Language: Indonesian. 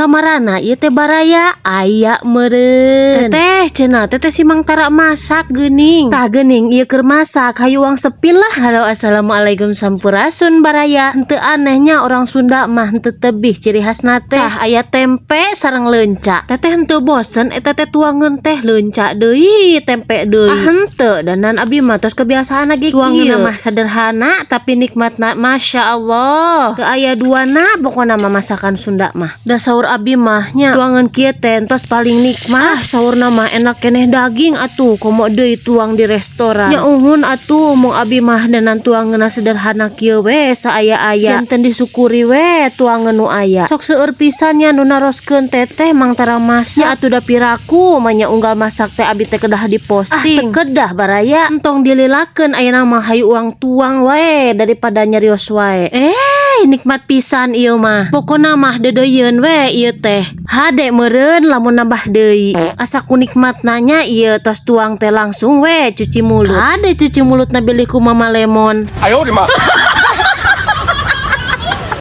kamarana ieu teh baraya aya meureun. Teteh cenah teteh si Mang Tara masak geuning. Tah geuning ieu keur masak hayu uang sepil lah. Halo assalamualaikum sampurasun baraya. Henteu anehnya orang Sunda mah henteu tebih ciri khasna teh. Tah aya tempe sareng leunca. Teteh henteu bosen eta teh tuangeun teh leunca deui tempe deui. Ah henteu danan abi mah tos kebiasaan lagi tuangeunna mah sederhana tapi nikmatna masya Allah. Teu aya duana pokona mah masakan Sunda mah. Da saur abi mah nya tuangeun kieu teh entos paling nikmat. Ah saurna mah enak keneh daging atuh komo deui tuang di restoran. Nya uhun atuh mung abi mah danan tuangeunna sederhana kieu we saaya-aya. Janten disyukuri we tuangeun nu aya. Sok seueur pisan nya nu naroskeun teteh Mang Tara masak. Nya atuh da piraku mah nya unggal masak teh abi teh kedah diposting. Ah teu kedah baraya entong dililakeun ayeuna mah hayu uang tuang wae daripada nyarios wae. Nikmat pisan ieu mah. Pokona mah deudeuyeun we ieu teh. Hade meureun lamun nambah deui. Asa ku nikmatna nya ieu tos tuang teh langsung we cuci mulut. Hade cuci mulutna bilih ku Mama Lemon. Ayo di mah.